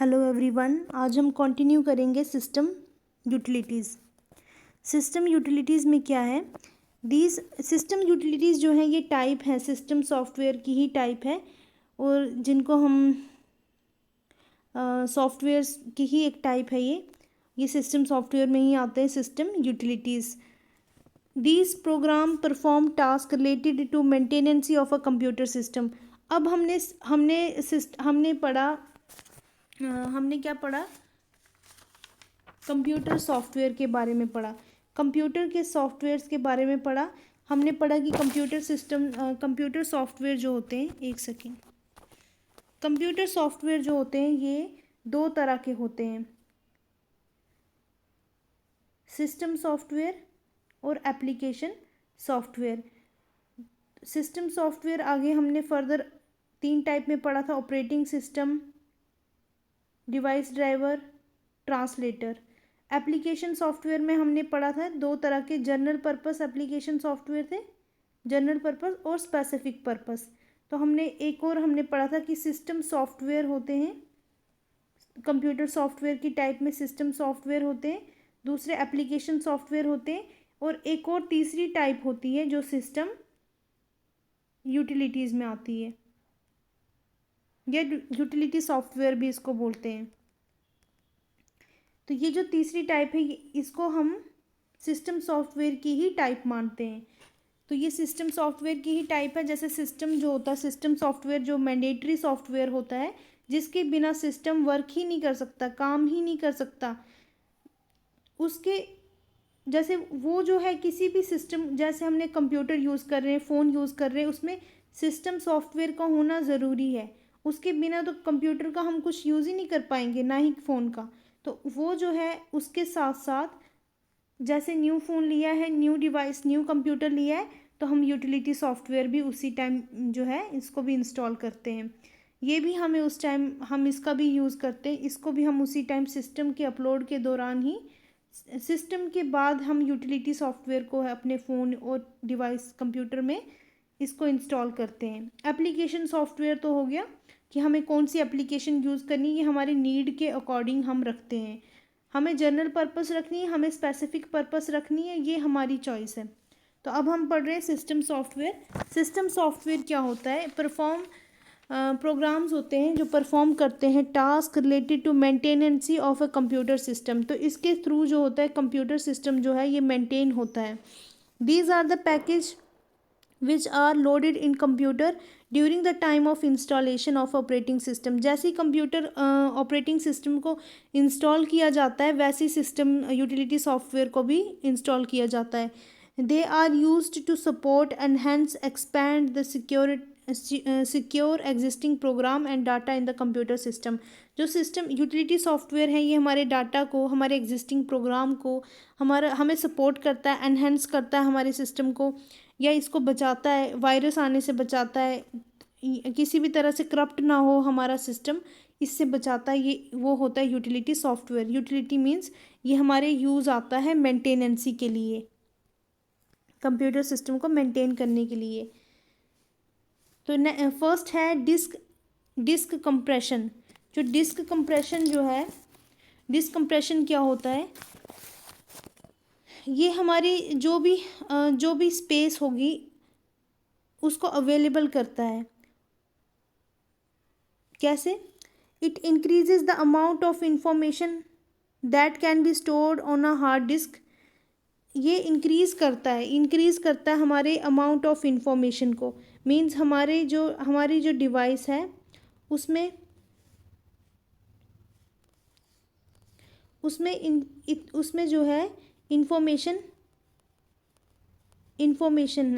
Hello everyone, आज हम continue करेंगे सिस्टम यूटिलिटीज़। सिस्टम यूटिलिटीज़ में क्या है? दीज सिस्टम यूटिलिटीज़ जो है ये टाइप है, सिस्टम सॉफ्टवेयर की ही टाइप है और जिनको हम सॉफ्टवेयर्स की ही एक टाइप है। ये सिस्टम सॉफ्टवेयर में ही आते हैं system utilities. These program perform task related to maintenance of a computer system. अब हमने पढ़ा हमने क्या पढ़ा? कंप्यूटर सॉफ्टवेयर के बारे में पढ़ा, कंप्यूटर के सॉफ्टवेयर्स के बारे में पढ़ा। हमने पढ़ा कि कंप्यूटर सॉफ्टवेयर जो होते हैं, एक सेकेंड, कंप्यूटर सॉफ्टवेयर जो होते हैं ये दो तरह के होते हैं, सिस्टम सॉफ्टवेयर और एप्लीकेशन सॉफ्टवेयर। सिस्टम सॉफ्टवेयर आगे हमने फर्दर 3 टाइप में पढ़ा था: operating system, device driver, translator. Application software में हमने पढ़ा था 2 तरह के जनरल पर्पस एप्लीकेशन सॉफ्टवेयर थे, जनरल पर्पस और स्पेसिफिक पर्पस। तो हमने पढ़ा था कि सिस्टम सॉफ्टवेयर होते हैं, कंप्यूटर सॉफ्टवेयर की टाइप में सिस्टम सॉफ्टवेयर होते हैं, दूसरे एप्लीकेशन सॉफ्टवेयर होते हैं, और एक और तीसरी टाइप होती है जो सिस्टम यूटिलिटीज़ में आती है, या यूटिलिटी सॉफ्टवेयर भी इसको बोलते हैं। तो ये जो तीसरी टाइप है इसको हम सिस्टम सॉफ्टवेयर की ही टाइप मानते हैं। तो ये सिस्टम सॉफ्टवेयर की ही टाइप है। जैसे सिस्टम जो होता है, सिस्टम सॉफ्टवेयर जो मैंडेटरी सॉफ्टवेयर होता है, जिसके बिना सिस्टम वर्क ही नहीं कर सकता, काम ही नहीं कर सकता। उसके जैसे वो जो है किसी भी सिस्टम, जैसे हमने कंप्यूटर यूज़ कर रहे हैं, फ़ोन यूज़ कर रहे हैं, उसमें सिस्टम सॉफ्टवेयर का होना ज़रूरी है। उसके बिना तो कंप्यूटर का हम कुछ यूज़ ही नहीं कर पाएंगे, ना ही फ़ोन का। तो वो जो है उसके साथ साथ, जैसे न्यू फ़ोन लिया है, न्यू डिवाइस, न्यू कंप्यूटर लिया है, तो हम यूटिलिटी सॉफ्टवेयर भी उसी टाइम जो है इसको भी इंस्टॉल करते हैं। ये भी हमें उस टाइम हम इसका भी यूज़ करते हैं, इसको भी हम उसी टाइम सिस्टम के अपलोड के दौरान ही, सिस्टम के बाद हम यूटिलिटी सॉफ्टवेयर को अपने फ़ोन और डिवाइस कंप्यूटर में इसको इंस्टॉल करते हैं। एप्लीकेशन सॉफ्टवेयर तो हो गया कि हमें कौन सी एप्लीकेशन यूज़ करनी है, ये हमारे नीड के अकॉर्डिंग हम रखते हैं। हमें जनरल पर्पस रखनी है, हमें स्पेसिफिक पर्पस रखनी है, ये हमारी चॉइस है। तो अब हम पढ़ रहे हैं सिस्टम सॉफ्टवेयर। सिस्टम सॉफ्टवेयर क्या होता है? प्रोग्राम्स होते हैं जो परफॉर्म करते हैं task related to maintenance of a computer system. तो इसके थ्रू जो होता है कंप्यूटर सिस्टम जो है ये मेंटेन होता है। These are the package which are loaded in computer during the time of installation of operating system. जैसे ही कंप्यूटर ऑपरेटिंग सिस्टम को इंस्टॉल किया जाता है, वैसे ही सिस्टम यूटिलिटी सॉफ्टवेयर को भी इंस्टॉल किया जाता है। They are used to support enhance expand the secure existing program and data in the computer system. जो सिस्टम यूटिलिटी सॉफ्टवेयर है ये हमारे डाटा को, हमारे एग्जिस्टिंग प्रोग्राम को हमें सपोर्ट करता है, एनहेंस करता है हमारे सिस्टम को, या इसको बचाता है, वायरस आने से बचाता है, किसी भी तरह से करप्ट ना हो हमारा सिस्टम, इससे बचाता है। ये वो होता है यूटिलिटी सॉफ्टवेयर। यूटिलिटी मीन्स ये हमारे यूज़ आता है मेंटेनेंसी के लिए, कंप्यूटर सिस्टम को मेंटेन करने के लिए। तो फर्स्ट है डिस्क कंप्रेशन। जो डिस्क कंप्रेशन जो है, डिस्क कंप्रेशन क्या होता है? ये हमारी जो भी स्पेस होगी उसको अवेलेबल करता है। कैसे? It increases the amount of information that can be stored on a hard disc. ये इंक्रीज़ करता है हमारे अमाउंट ऑफ इंफॉर्मेशन को। मीन्स हमारी जो डिवाइस है उसमें उसमें जो है इंफॉर्मेशन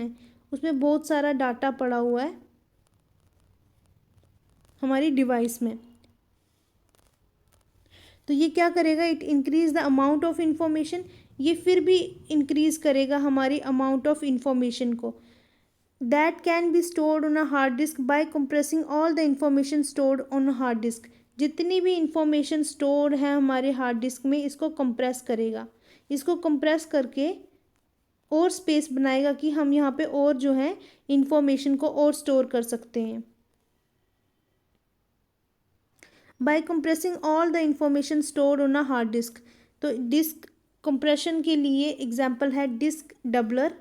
है, उसमें बहुत सारा डाटा पड़ा हुआ है हमारी डिवाइस में। तो ये क्या करेगा? It increase the amount of information. ये फिर भी इंक्रीज करेगा हमारी अमाउंट ऑफ इंफॉर्मेशन को। That can be stored on a hard disk by compressing all the information stored on hard disk. जितनी भी इंफॉर्मेशन स्टोर्ड है हमारे हार्ड डिस्क में, इसको कंप्रेस करेगा। इसको कंप्रेस करके और स्पेस बनाएगा कि हम यहाँ पे और जो है इंफॉर्मेशन को और स्टोर कर सकते हैं। By compressing all the information stored on a hard disk. तो डिस्क कंप्रेशन के लिए एग्जांपल है डिस्क डबलर।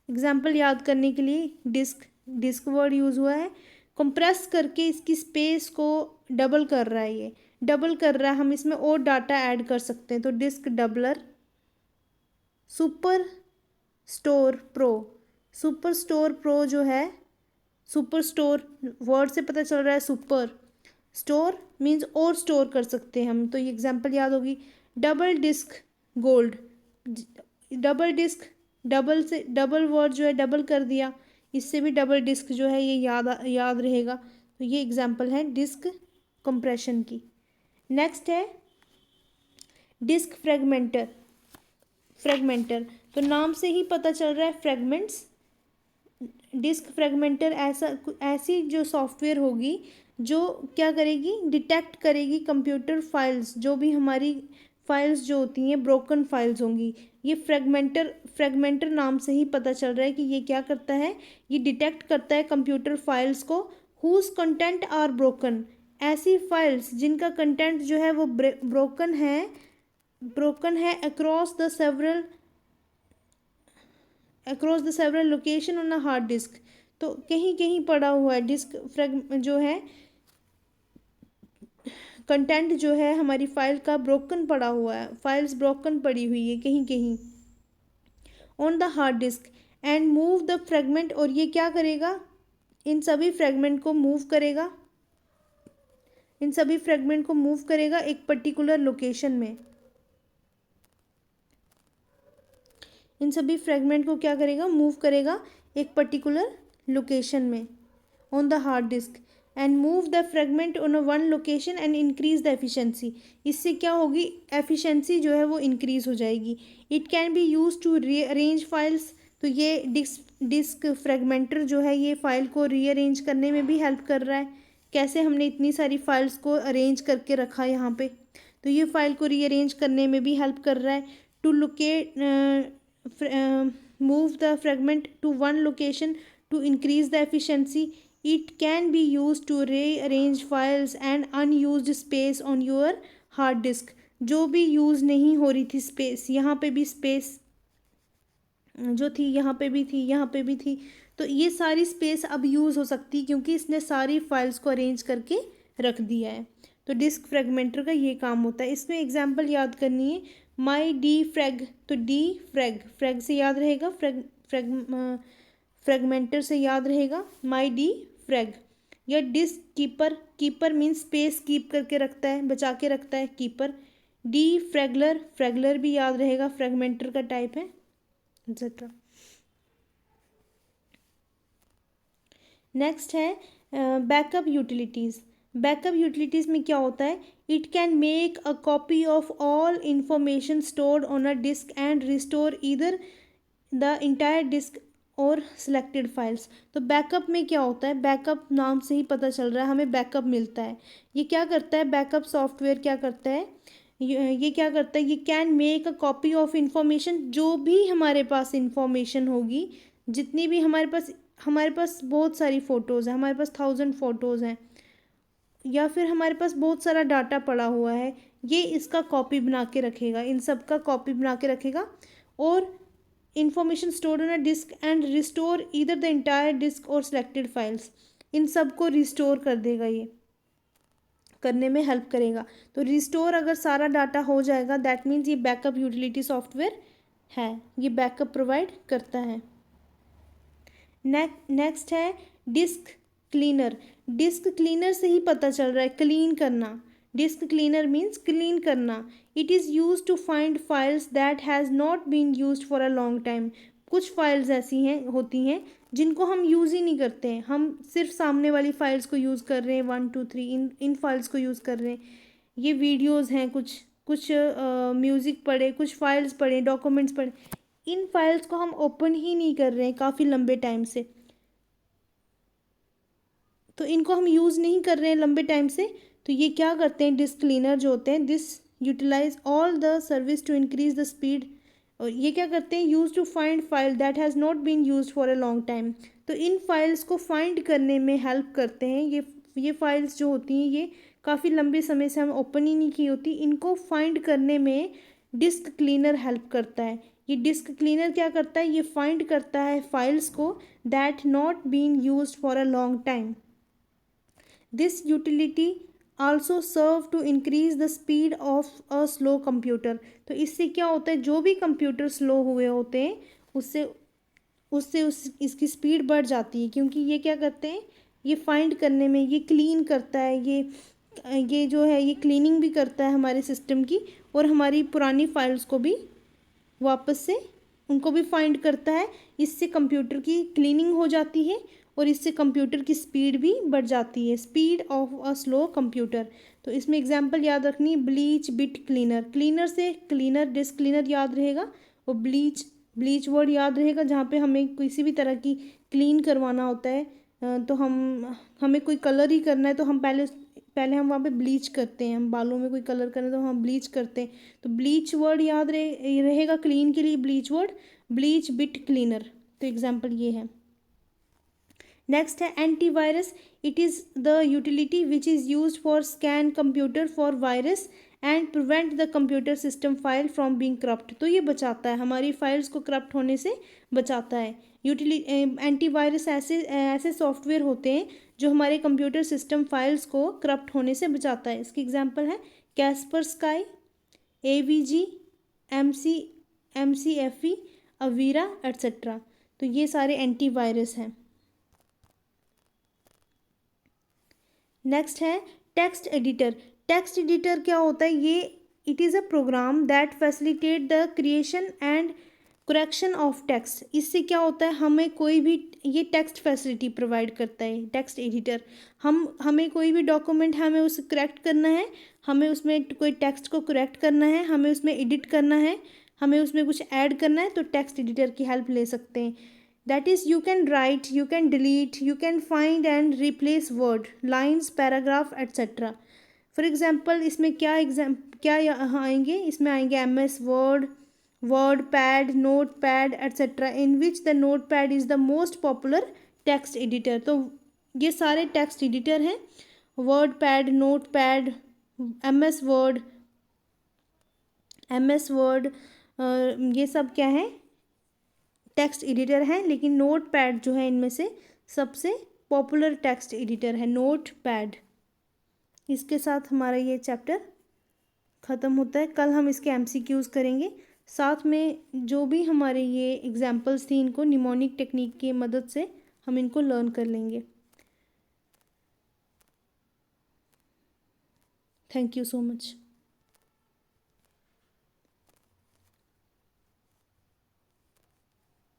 एग्जांपल याद करने के लिए डिस्क डिस्क वर्ड यूज़ हुआ है। कंप्रेस करके इसकी स्पेस को डबल कर रहा है, ये डबल कर रहा है, हम इसमें और डाटा ऐड कर सकते हैं। तो disk doubler. Super store pro. Super store pro जो है, सुपर स्टोर वर्ड से पता चल रहा है, सुपर स्टोर मीन्स और स्टोर कर सकते हैं हम। तो ये एग्जांपल याद होगी। Double disk gold. Double disk, double से डबल वर्ड जो है डबल कर दिया, इससे भी डबल डिस्क जो है ये याद रहेगा। तो ये एग्जांपल है डिस्क कंप्रेशन की। नेक्स्ट है डिस्क फ्रेगमेंटर। फ्रेगमेंटर तो नाम से ही पता चल रहा है फ्रेगमेंट्स। डिस्क फ्रेगमेंटर ऐसी जो सॉफ्टवेयर होगी जो क्या करेगी, डिटेक्ट करेगी कंप्यूटर फाइल्स, जो भी हमारी फाइल्स जो होती हैं ब्रोकन फाइल्स होंगी। ये फ्रेगमेंटर नाम से ही पता चल रहा है कि ये क्या करता है, ये डिटेक्ट करता है कंप्यूटर फाइल्स को हुज कंटेंट आर ब्रोकन। ऐसी फाइल्स जिनका कंटेंट जो है वो ब्रोकन है across the several location on a hard disk. तो कहीं कहीं पड़ा हुआ है डिस्क जो है, कंटेंट जो है हमारी फाइल का ब्रोकन पड़ा हुआ है, फाइल्स ब्रोकन पड़ी हुई है कहीं कहीं on the hard disk and move the fragment. और ये क्या करेगा, इन सभी फ्रेगमेंट को मूव करेगा, इन सभी फ्रेगमेंट को मूव करेगा एक पर्टिकुलर लोकेशन में। इन सभी फ्रेगमेंट को क्या करेगा, मूव करेगा एक पर्टिकुलर लोकेशन में on the hard disk and move the fragment on one location and increase the efficiency. इससे क्या होगी, एफिशिएंसी जो है वो इंक्रीज हो जाएगी। It can be use to rearrange files. तो ये डिस्क फ्रेगमेंटर जो है ये फाइल को रीअरेंज करने में भी हेल्प कर रहा है। कैसे, हमने इतनी सारी फाइल्स को अरेंज करके रखा यहाँ पे, तो ये फाइल को रीअरेंज करने में भी हेल्प कर रहा है। To locate move the fragment to one location to increase the efficiency. It can be used to rearrange files and unused space on your hard disk। जो भी यूज़ नहीं हो रही थी स्पेस, यहाँ पे भी स्पेस जो थी, यहाँ पे भी थी, यहाँ पे भी थी, तो ये सारी स्पेस अब यूज़ हो सकती है क्योंकि इसने सारी फाइल्स को अरेंज करके रख दिया है। तो डिस्क फ्रेगमेंटर का ये काम होता है। इसमें एग्जांपल याद करनी है, माई डी फ्रेग। तो डी फ्रेग से याद रहेगा, फ्रेगमेंटर से याद रहेगा माई डी फ्रेग। या disk keeper means space keep करके रखता है, बचा के रखता है, कीपर। डी फ्रेगलर भी याद रहेगा, फ्रेगमेंटर का टाइप है, एक्सेट्रा। नेक्स्ट है बैकअप यूटिलिटीज़। बैकअप यूटिलिटीज़ में क्या होता है, it can make a copy of all information stored on a disk and restore either the entire disk or selected files. तो बैकअप में क्या होता है, बैकअप नाम से ही पता चल रहा है हमें बैकअप मिलता है। ये क्या करता है, बैकअप सॉफ्टवेयर क्या करता है, ये क्या करता है, ये can make a copy of information. जो भी हमारे पास इंफॉर्मेशन होगी, जितनी भी हमारे पास बहुत सारी फ़ोटोज़ हैं, हमारे पास 1000 फ़ोटोज़ हैं, या फिर हमारे पास बहुत सारा डाटा पड़ा हुआ है, ये इसका कॉपी बना के रखेगा, इन सब का कॉपी बना के रखेगा। और information stored on a disk and restore either the entire disk or selected files. इन सब को रिस्टोर कर देगा, ये करने में हेल्प करेगा। तो रिस्टोर अगर सारा डाटा हो जाएगा, दैट मीन्स ये बैकअप यूटिलिटी सॉफ्टवेयर है, ये बैकअप प्रोवाइड करता है। नेक्स्ट है डिस्क क्लीनर। डिस्क क्लीनर से ही पता चल रहा है, क्लीन करना। डिस्क क्लीनर मीन्स क्लीन करना। It is use to find files that has not been use for a long time. कुछ फाइल्स ऐसी हैं होती हैं जिनको हम यूज़ ही नहीं करते हैं, हम सिर्फ सामने वाली फाइल्स को यूज़ कर रहे हैं, 1 2 3 इन फाइल्स को यूज़ कर रहे हैं। ये वीडियोज़ हैं, कुछ म्यूज़िक पढ़े, कुछ फाइल्स पढ़े, डॉक्यूमेंट्स पढ़े, इन फाइल्स को हम ओपन ही नहीं कर रहे हैं काफ़ी लंबे टाइम से, तो इनको हम यूज़ नहीं कर रहे हैं लंबे टाइम से। तो ये क्या करते हैं, डिस्क क्लीनर जो होते हैं, this utilize all the service to increase the speed. और ये क्या करते हैं, use to find file that has not been use for a long time. तो इन फाइल्स को फाइंड करने में हेल्प करते हैं। ये फाइल्स जो होती हैं ये काफ़ी लंबे समय से हम ओपन ही नहीं की होती, इनको फाइंड करने में डिस्क क्लीनर हेल्प करता है। ये डिस्क क्लीनर क्या करता है, ये फाइंड करता है फाइल्स को that not been used for a long time. This utility also serve to increase the speed of a slow computer. तो इससे क्या होता है, जो भी कंप्यूटर स्लो हुए होते हैं उससे उससे उस इसकी स्पीड बढ़ जाती है, क्योंकि ये क्या करते हैं, ये फाइंड करने में, ये क्लीन करता है, ये जो है ये क्लीनिंग भी करता है हमारे सिस्टम की, और हमारी पुरानी फाइल्स को भी वापस से उनको भी फाइंड करता है। इससे कंप्यूटर की क्लीनिंग हो जाती है और इससे कंप्यूटर की स्पीड भी बढ़ जाती है, speed of a slow computer. तो इसमें एग्जांपल याद रखनी, ब्लीच बिट क्लीनर, क्लीनर से क्लीनर डिस्क क्लीनर याद रहेगा, और ब्लीच वर्ड याद रहेगा जहाँ पे हमें किसी भी तरह की क्लीन करवाना होता है। तो हमें कोई कलर ही करना है तो हम पहले हम वहाँ पे ब्लीच करते हैं, हम बालों में कोई कलर करना है तो हम ब्लीच करते हैं। तो ब्लीच वर्ड याद रहेगा क्लीन के लिए, bleach word, bleach bit cleaner. तो एग्जाम्पल ये है। नेक्स्ट है antivirus. It is the utility which is use for scan computer for virus and prevent the computer system file from being corrupt. तो ये बचाता है, हमारी फाइल्स को करप्ट होने से बचाता है। एंटीवायरस ऐसे सॉफ्टवेयर होते हैं जो हमारे कंप्यूटर सिस्टम फाइल्स को करप्ट होने से बचाता है। इसकी एग्जांपल है Kaspersky, AVG, MCFE, Avira etcetera. तो ये सारे एंटीवायरस हैं। नेक्स्ट है टेक्स्ट एडिटर। टेक्स्ट एडिटर क्या होता है, ये it is a program that facilitate the creation and correction of text. इससे क्या होता है, हमें कोई भी, ये टेक्स्ट फैसिलिटी प्रोवाइड करता है टेक्स्ट एडिटर। हमें कोई भी डॉक्यूमेंट हमें उसे करेक्ट करना है, हमें उसमें कोई टेक्स्ट को करेक्ट करना है, हमें उसमें एडिट करना है, हमें उसमें कुछ ऐड करना है, तो टेक्स्ट एडिटर की हेल्प ले सकते हैं। That is, you can write, you can delete, you can find and replace word, lines, paragraph, etc. For example इसमें क्या यहाँ आएंगे, इसमें आएंगे MS word, word pad, note pad etcetera, in which the note pad is the most popular text editor. तो ये सारे text editor हैं, word pad, note pad, MS word, ये सब क्या है, टेक्स्ट एडिटर है। लेकिन नोट पैड जो है इनमें से सबसे पॉपुलर टेक्स्ट एडिटर है नोट पैड। इसके साथ हमारा ये चैप्टर ख़त्म होता है। कल हम इसके MCQs करेंगे, साथ में जो भी हमारे ये एग्जाम्पल्स थी इनको निमोनिक टेक्निक की मदद से हम इनको लर्न कर लेंगे। Thank you so much.